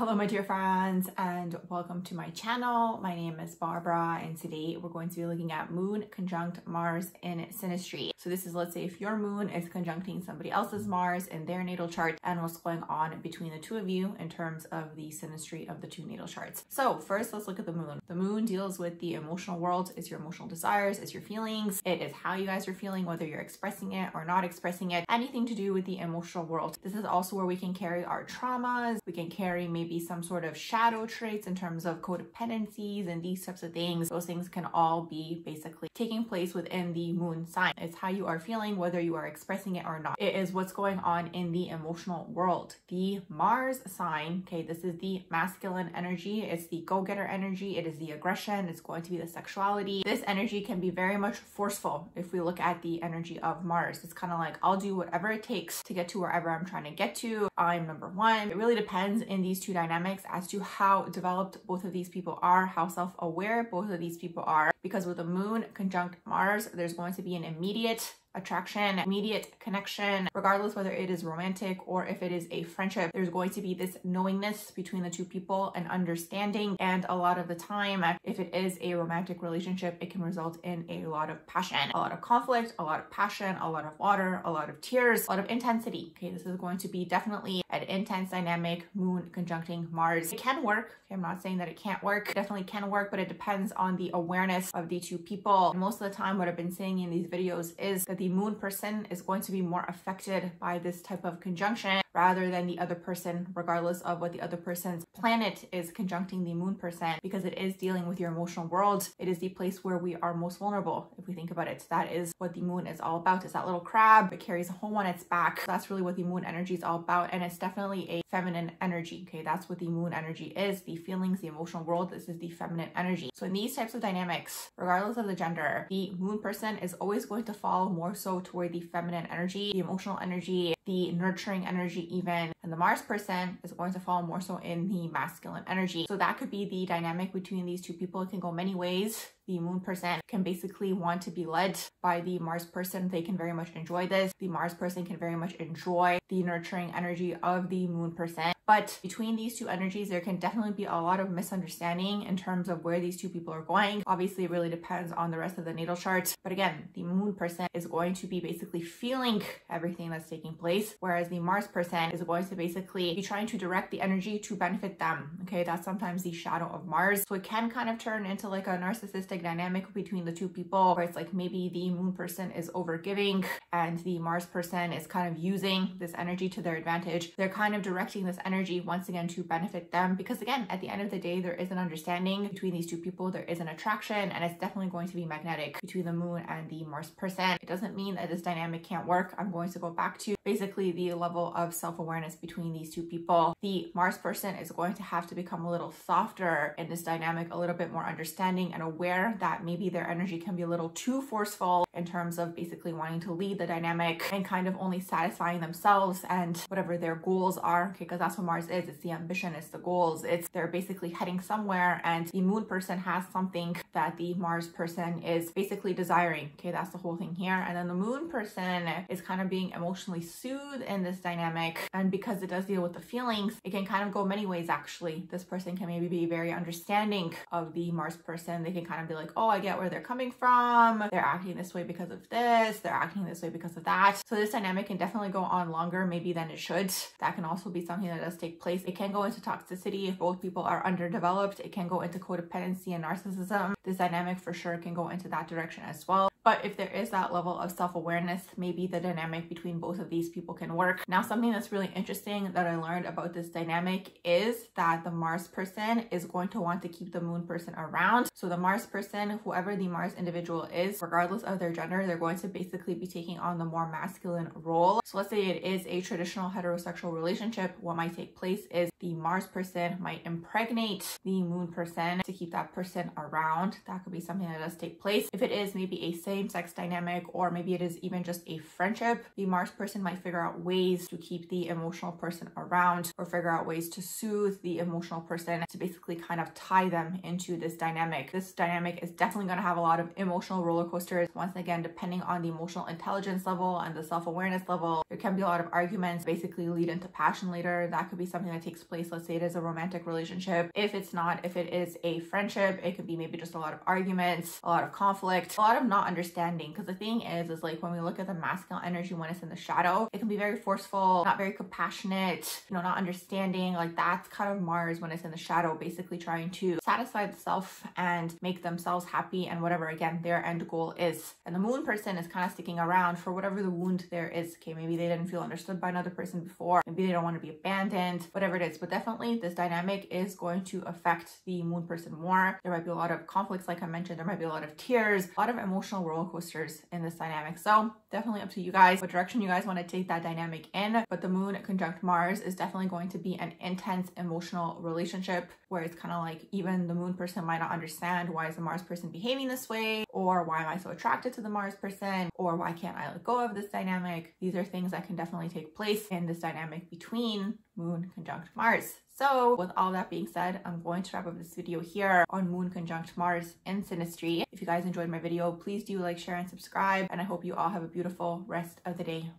Hello my dear friends and welcome to my channel. My name is Barbara and today we're going to be looking at Moon conjunct Mars in Synastry. So this is, let's say, if your moon is conjuncting somebody else's Mars in their natal chart and what's going on between the two of you in terms of the synastry of the two natal charts. So first, let's look at the moon. The moon deals with the emotional world. It's your emotional desires, it's your feelings. It is how you guys are feeling, whether you're expressing it or not expressing it, anything to do with the emotional world. This is also where we can carry our traumas. We can carry maybe some sort of shadow traits in terms of codependencies and these types of things. Those things can all be basically taking place within the moon sign. It's how you are feeling, whether you are expressing it or not. It is what's going on in the emotional world. The Mars sign, okay, this is the masculine energy. It's the go-getter energy. It is the aggression. It's going to be the sexuality. This energy can be very much forceful if we look at the energy of Mars. It's kind of like, I'll do whatever it takes to get to wherever I'm trying to get to. I'm number one. It really depends in these two dynamics as to how developed both of these people are, how self-aware both of these people are, because with the moon conjunct Mars, there's going to be an immediate attraction, immediate connection, regardless whether it is romantic or if it is a friendship. There's going to be this knowingness between the two people and understanding, and a lot of the time, if it is a romantic relationship, it can result in a lot of passion, a lot of conflict, a lot of passion, a lot of water, a lot of tears, a lot of intensity. Okay, this is going to be definitely an intense dynamic, moon conjuncting Mars. It can work. Okay, I'm not saying that it can't work. It definitely can work, but it depends on the awareness of the two people. And most of the time, what I've been saying in these videos is that the moon person is going to be more affected by this type of conjunction rather than the other person, regardless of what the other person's planet is conjuncting the moon person, because it is dealing with your emotional world. It is the place where we are most vulnerable. If we think about it, that is what the moon is all about. It's that little crab that carries a home on its back. That's really what the moon energy is all about. And it's definitely a feminine energy. Okay, that's what the moon energy is. The feelings, the emotional world, this is the feminine energy. So in these types of dynamics, regardless of the gender, the moon person is always going to fall more so toward the feminine energy, the emotional energy, the nurturing energy even, and the Mars person is going to fall more so in the masculine energy. So that could be the dynamic between these two people. It can go many ways. The moon person can basically want to be led by the Mars person. They can very much enjoy this. The Mars person can very much enjoy the nurturing energy of the moon person. But between these two energies, there can definitely be a lot of misunderstanding in terms of where these two people are going. Obviously, it really depends on the rest of the natal chart. But again, the moon person is going to be basically feeling everything that's taking place, whereas the Mars person is going to basically be trying to direct the energy to benefit them. Okay, that's sometimes the shadow of Mars. So it can kind of turn into like a narcissistic dynamic between the two people, where it's like maybe the moon person is overgiving and the Mars person is kind of using this energy to their advantage. They're kind of directing this energy once again to benefit them, because again, at the end of the day, there is an understanding between these two people. There is an attraction, and it's definitely going to be magnetic between the moon and the Mars person. It doesn't mean that this dynamic can't work. I'm going to go back to basically the level of self-awareness between these two people. The Mars person is going to have to become a little softer in this dynamic, a little bit more understanding and aware that maybe their energy can be a little too forceful in terms of basically wanting to lead the dynamic and kind of only satisfying themselves and whatever their goals are. Okay, because that's what Mars is. It's the ambition, it's the goals, it's they're basically heading somewhere, and the moon person has something that the Mars person is basically desiring. Okay, that's the whole thing here. And then the moon person is kind of being emotionally soothed in this dynamic, and because it does deal with the feelings, it can kind of go many ways actually. This person can maybe be very understanding of the Mars person. They can kind of be like, oh, I get where they're coming from. They're acting this way because of this. They're acting this way because of that. So this dynamic can definitely go on longer maybe than it should. That can also be something that does take place. It can go into toxicity if both people are underdeveloped. It can go into codependency and narcissism. This dynamic for sure can go into that direction as well. But if there is that level of self-awareness, maybe the dynamic between both of these people can work. Now, something that's really interesting that I learned about this dynamic is that the Mars person is going to want to keep the moon person around. So the Mars person, whoever the Mars individual is, regardless of their gender, they're going to basically be taking on the more masculine role. So let's say it is a traditional heterosexual relationship. What might take place is the Mars person might impregnate the moon person to keep that person around. That could be something that does take place. If it is maybe a same-sex dynamic, or maybe it is even just a friendship, the Mars person might figure out ways to keep the emotional person around, or figure out ways to soothe the emotional person, to basically kind of tie them into this dynamic. This dynamic is definitely going to have a lot of emotional roller coasters. Once again, depending on the emotional intelligence level and the self-awareness level, there can be a lot of arguments, basically lead into passion later. That could be something that takes place. Let's say it is a romantic relationship. If it's not, if it is a friendship, it could be maybe just a lot of arguments, a lot of conflict, a lot of not understanding. Because the thing is like when we look at the masculine energy when it's in the shadow, it can be very forceful, not very compassionate, you know, not understanding. Like that's kind of Mars when it's in the shadow, basically trying to satisfy the self and make themselves happy and whatever, again, their end goal is. And the moon person is kind of sticking around for whatever the wound there is. Okay, maybe they didn't feel understood by another person before, maybe they don't want to be abandoned, whatever it is. But definitely this dynamic is going to affect the moon person more. There might be a lot of conflicts, like I mentioned. There might be a lot of tears, a lot of emotional roller coasters in this dynamic. So definitely up to you guys what direction you guys want to take that dynamic in. But the moon conjunct Mars is definitely going to be an intense emotional relationship where it's kind of like even the moon person might not understand why is the Mars person behaving this way, or why am I so attracted to the Mars person, or why can't I let go of this dynamic. These are things that can definitely take place in this dynamic between moon conjunct Mars. So with all that being said, I'm going to wrap up this video here on moon conjunct Mars in Synastry. If you guys enjoyed my video, please do like, share, and subscribe. And I hope you all have a beautiful rest of the day.